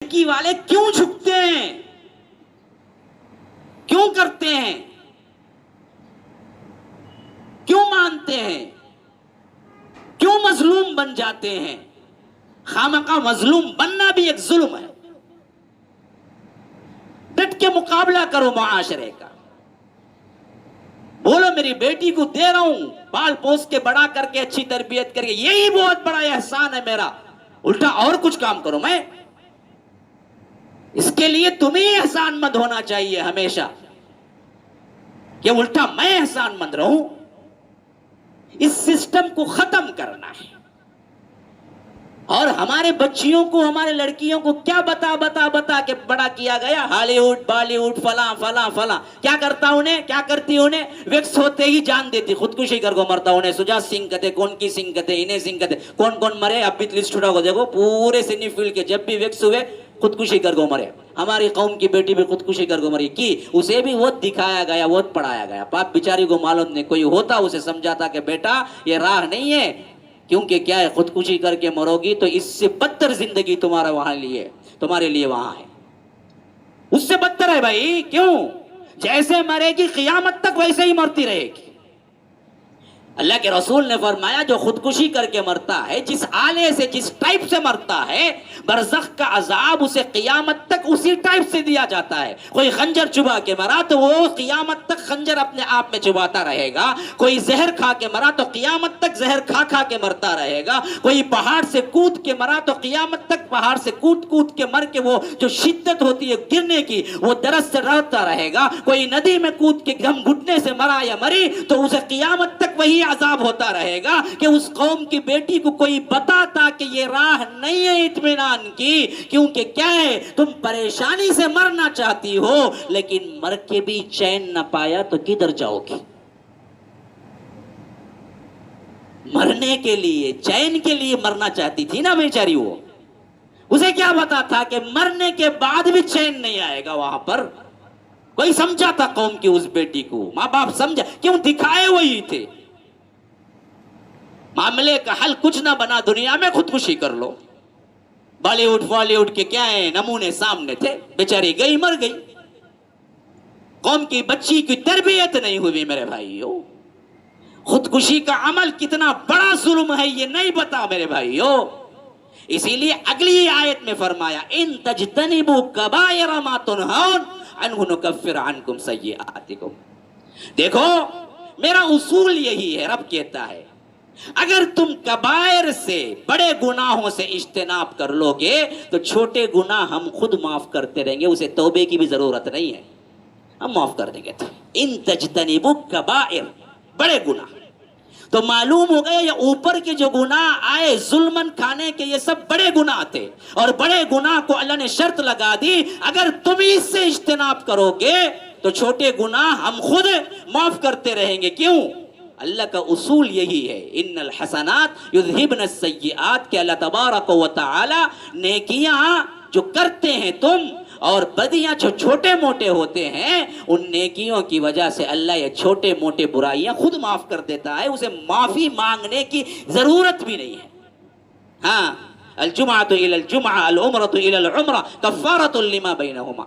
لڑکی والے کیوں جھکتے ہیں؟ کیوں کرتے ہیں؟ کیوں مانتے ہیں؟ کیوں مظلوم بن جاتے ہیں؟ خامخواہ مظلوم بننا بھی ایک ظلم ہے. ڈٹ کے مقابلہ کرو معاشرے کا. بولو میری بیٹی کو دے رہا ہوں پال پوس کے بڑا کر کے اچھی تربیت کر کے, یہی بہت بڑا احسان ہے میرا. الٹا اور کچھ کام کرو. میں اس کے لیے تمہیں احسان مند ہونا چاہیے ہمیشہ, کہ الٹا میں احسان مند رہوں. اس سسٹم کو ختم کرنا ہے. اور ہمارے بچیوں کو, ہمارے لڑکیوں کو کیا بتا کے بڑا کیا گیا. ہالی ووڈ, بالی ووڈ, فلاں فلاں فلاں. کیا کرتا انہیں, کیا کرتی انہیں؟ ویکس ہوتے ہی جان دیتی, خودکشی کر کو مرتا. انہیں سجات سنگھ کہتے, کون کی سنگھ کہتے, انہیں سنگھ کہتے. کون کون مرے اب بھی لسٹ اٹھا کو دیکھو. پورے سنی فیلڈ کے جب بھی ویکس ہوئے خودکشی کر کو مرے. ہماری قوم کی بیٹی بھی خودکشی کر کو مری. کی اسے بھی وہ دکھایا گیا, وہ پڑھایا گیا. باپ بیچاری کو معلوم نہیں, کوئی ہوتا اسے سمجھاتا کہ بیٹا یہ راہ نہیں ہے. کیونکہ کیا ہے, خودکشی کر کے مرو گی تو اس سے بدتر زندگی تمہارے لیے وہاں ہے. اس سے بدتر ہے بھائی. کیوں؟ جیسے مرے گی قیامت تک ویسے ہی مرتی رہے گی. اللہ کے رسول نے فرمایا جو خودکشی کر کے مرتا ہے, جس آلے سے, جس ٹائپ سے مرتا ہے, برزخ کا عذاب اسے قیامت تک اسی ٹائپ سے دیا جاتا ہے. کوئی خنجر چبا کے مرا تو وہ قیامت تک خنجر اپنے آپ میں چباتا رہے گا. کوئی زہر کھا کے مرا تو قیامت تک زہر کھا کے مرتا رہے گا. کوئی پہاڑ سے کود کے مرا تو قیامت تک پہاڑ سے کود کے مر کے وہ جو شدت ہوتی ہے گرنے کی, وہ درد سے ڈرتا رہے گا. کوئی ندی میں کود کے گم گھٹنے سے مرا یا مری تو اسے قیامت تک وہی عذاب ہوتا رہے گا کہ اس قوم کی بیٹی کو کوئی بتاتا کہ یہ راہ نہیں ہے اطمینان کی. کیونکہ کیا ہے, تم پریشانی سے مرنا چاہتی ہو لیکن مر کے بھی چین نہ پایا تو کدھر جاؤ گی؟ مرنے کے لیے, چین کے لیے مرنا چاہتی تھی نا بیچاری. وہ اسے کیا پتا تھا کہ مرنے کے بعد بھی چین نہیں آئے گا وہاں پر. کوئی سمجھا تھا قوم کی اس بیٹی کو؟ ماں باپ سمجھا؟ کیوں دکھائے وہی تھے. معاملے کا حل کچھ نہ بنا دنیا میں, خودکشی کر لو. بالی ووڈ فالی ووڈ کے کیا ہیں نمونے سامنے تھے, بیچاری گئی مر گئی. قوم کی بچی کی تربیت نہیں ہوئی میرے بھائیو. خودکشی کا عمل کتنا بڑا ظلم ہے یہ نہیں پتا میرے بھائیو. اسی لیے اگلی آیت میں فرمایا ان تجتنبوا کبائر ما تنہون عنہ نکفر عنکم سیئاتکم. دیکھو میرا اصول یہی ہے, رب کہتا ہے اگر تم کبائر سے, بڑے گناہوں سے اجتناب کر لو گے تو چھوٹے گناہ ہم خود معاف کرتے رہیں گے. اسے توبے کی بھی ضرورت نہیں ہے, ہم معاف کر دیں گے. ان تجتنبوا کبائر, بڑے گناہ. تو معلوم ہو گیا یہ اوپر کے جو گناہ آئے ظلمن کھانے کے, یہ سب بڑے گناہ تھے. اور بڑے گناہ کو اللہ نے شرط لگا دی, اگر تم اس سے اجتناب کرو گے تو چھوٹے گناہ ہم خود معاف کرتے رہیں گے. کیوں؟ اللہ کا اصول یہی ہے, ان الحسنات یذہبن السیئات, کہ اللہ تبارک و تعالی نیکیاں جو کرتے ہیں تم اور بدیاں جو چھوٹے موٹے ہوتے ہیں, ان نیکیوں کی وجہ سے اللہ یہ چھوٹے موٹے برائیاں خود معاف کر دیتا ہے. اسے معافی مانگنے کی ضرورت بھی نہیں ہے. ہاں, الجمعۃ الی الجمعہ, العمرۃ الی العمرہ کفارۃ لما بینہما.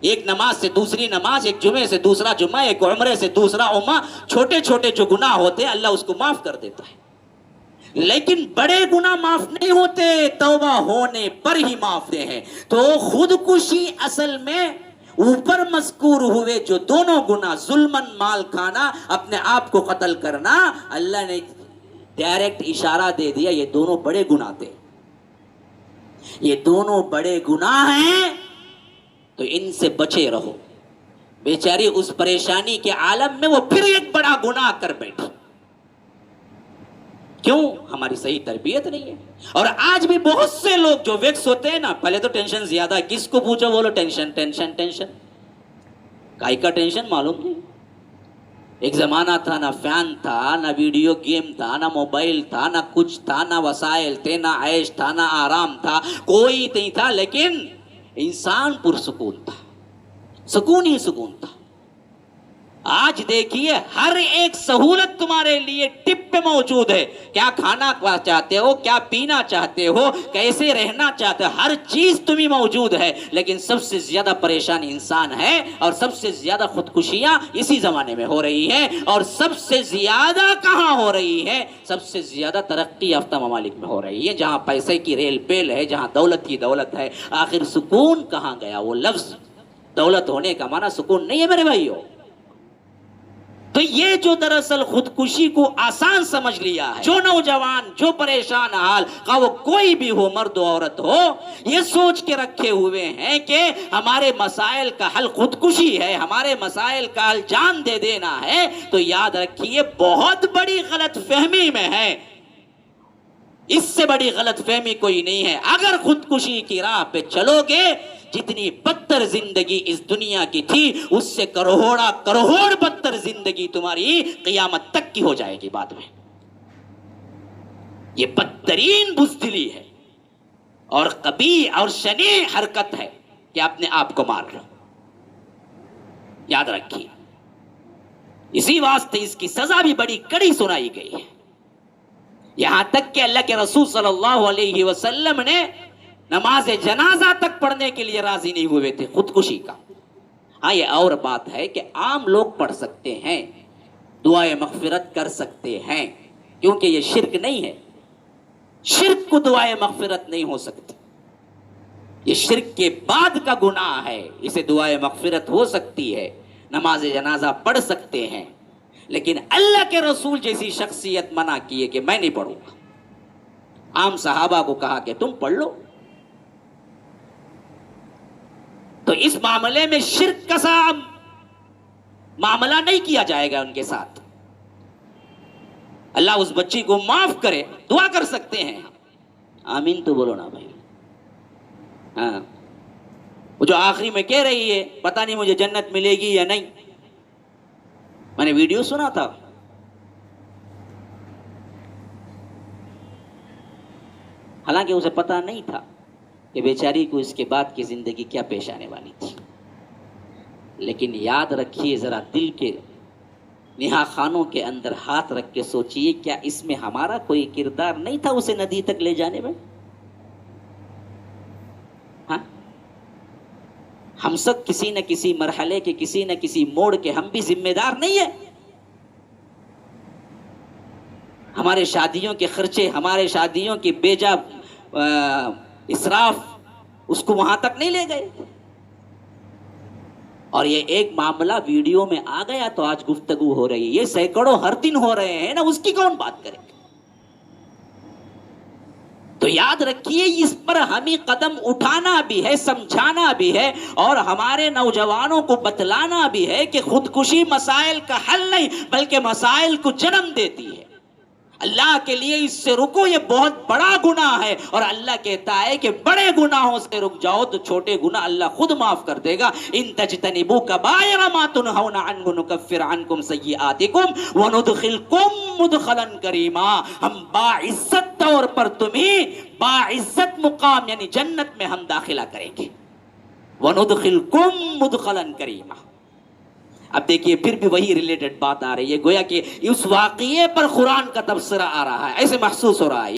ایک نماز سے دوسری نماز, ایک جمعے سے دوسرا جمعہ, ایک عمرے سے دوسرا عمرہ, چھوٹے چھوٹے جو گناہ ہوتے ہیں اللہ اس کو معاف کر دیتا ہے. لیکن بڑے گناہ معاف نہیں ہوتے, توبہ ہونے پر ہی معاف ہیں. تو خودکشی اصل میں اوپر مذکور ہوئے جو دونوں گناہ, ظلمن مال کھانا, اپنے آپ کو قتل کرنا, اللہ نے ڈائریکٹ اشارہ دے دیا یہ دونوں بڑے گناہ تھے. یہ دونوں بڑے گناہ ہیں تو ان سے بچے رہو. بیچاری اس پریشانی کے عالم میں وہ پھر ایک بڑا گناہ کر بیٹھی. کیوں؟ ہماری صحیح تربیت نہیں ہے. اور آج بھی بہت سے لوگ جو ویکس ہوتے ہیں نا, پہلے تو ٹینشن زیادہ ہے, کس کو پوچھو بولو ٹینشن ٹینشن ٹینشن. کائی کا ٹینشن معلوم نہیں. ایک زمانہ تھا نہ فین تھا, نہ ویڈیو گیم تھا, نہ موبائل تھا, نہ کچھ تھا, نہ وسائل تھے, نہ عیش تھا, نہ آرام تھا, کوئی نہیں تھا, لیکن انسان پرسکون تھا, سکون ہی سکون تھا. آج دیکھیے ہر ایک سہولت تمہارے لیے ٹپ پہ موجود ہے. کیا کھانا چاہتے ہو, کیا پینا چاہتے ہو, کیسے رہنا چاہتے ہو, ہر چیز تمہیں موجود ہے. لیکن سب سے زیادہ پریشان انسان ہے, اور سب سے زیادہ خودکشیاں اسی زمانے میں ہو رہی ہیں. اور سب سے زیادہ کہاں ہو رہی ہے؟ سب سے زیادہ ترقی یافتہ ممالک میں ہو رہی ہے, جہاں پیسے کی ریل پیل ہے, جہاں دولت ہی دولت ہے. آخر سکون کہاں گیا؟ وہ لفظ دولت ہونے کا معنی سکون نہیں ہے میرے بھائیو. تو یہ جو دراصل خودکشی کو آسان سمجھ لیا ہے, جو نوجوان, جو پریشان حال, خواہ وہ کوئی بھی ہو, مرد و عورت ہو, یہ سوچ کے رکھے ہوئے ہیں کہ ہمارے مسائل کا حل خودکشی ہے, ہمارے مسائل کا حل جان دے دینا ہے, تو یاد رکھیے بہت بڑی غلط فہمی میں ہے. اس سے بڑی غلط فہمی کوئی نہیں ہے. اگر خودکشی کی راہ پہ چلو گے, جتنی بدتر زندگی اس دنیا کی تھی, اس سے کروڑ بدتر زندگی تمہاری قیامت تک کی ہو جائے گی بعد میں. یہ بدترین بزدلی ہے اور قبیح اور شنیع حرکت ہے کہ اپنے آپ کو مار لو. یاد رکھیے, اسی واسطے اس کی سزا بھی بڑی کڑی سنائی گئی ہے. یہاں تک کہ اللہ کے رسول صلی اللہ علیہ وسلم نے نماز جنازہ تک پڑھنے کے لیے راضی نہیں ہوئے تھے خودکشی کا. ہاں یہ اور بات ہے کہ عام لوگ پڑھ سکتے ہیں, دعائے مغفرت کر سکتے ہیں, کیونکہ یہ شرک نہیں ہے. شرک کو دعائے مغفرت نہیں ہو سکتی, یہ شرک کے بعد کا گناہ ہے. اسے دعائے مغفرت ہو سکتی ہے, نماز جنازہ پڑھ سکتے ہیں, لیکن اللہ کے رسول جیسی شخصیت منع کیے کہ میں نہیں پڑھوں گا. عام صحابہ کو کہا کہ تم پڑھ لو. تو اس معاملے میں شرک کا سا معاملہ نہیں کیا جائے گا ان کے ساتھ. اللہ اس بچی کو معاف کرے, دعا کر سکتے ہیں. آمین تو بولو نا بھائی. ہاں, وہ جو آخری میں کہہ رہی ہے پتہ نہیں مجھے جنت ملے گی یا نہیں, میں نے ویڈیو سنا تھا. حالانکہ اسے پتہ نہیں تھا کہ بیچاری کو اس کے بعد کی زندگی کیا پیش آنے والی تھی. لیکن یاد رکھیے, ذرا دل کے نہا خانوں کے اندر ہاتھ رکھ کے سوچئے, کیا اس میں ہمارا کوئی کردار نہیں تھا اسے ندی تک لے جانے میں؟ ہاں, ہم سب کسی نہ کسی مرحلے کے, کسی نہ کسی موڑ کے ہم بھی ذمہ دار نہیں ہیں. ہمارے شادیوں کے خرچے, ہمارے شادیوں کی بیجا اسراف اس کو وہاں تک نہیں لے گئے. اور یہ ایک معاملہ ویڈیو میں آ گیا تو آج گفتگو ہو رہی ہے. یہ سینکڑوں ہر دن ہو رہے ہیں نا, اس کی کون بات کرے؟ تو یاد رکھیے, اس پر ہمیں قدم اٹھانا بھی ہے, سمجھانا بھی ہے, اور ہمارے نوجوانوں کو بتلانا بھی ہے کہ خودکشی مسائل کا حل نہیں بلکہ مسائل کو جنم دیتی ہے. اللہ کے لیے اس سے رکو, یہ بہت بڑا گناہ ہے, اور اللہ کہتا ہے کہ بڑے گناہوں سے رک جاؤ تو چھوٹے گناہ اللہ خود معاف کر دے گا. ان تجتنبوا کبائر ما تنہون عنہ نکفر عنکم سیئاتکم وندخلکم مدخلا کریما. ہم باعزت طور پر تمہیں باعزت مقام یعنی جنت میں ہم داخلہ کریں گے. وندخلکم مدخلا کریما. اب دیکھیے پھر بھی وہی ریلیٹڈ بات آ رہی ہے, گویا کہ اس واقعے پر قرآن کا تبصرہ آ رہا ہے, ایسے محسوس ہو رہا ہے.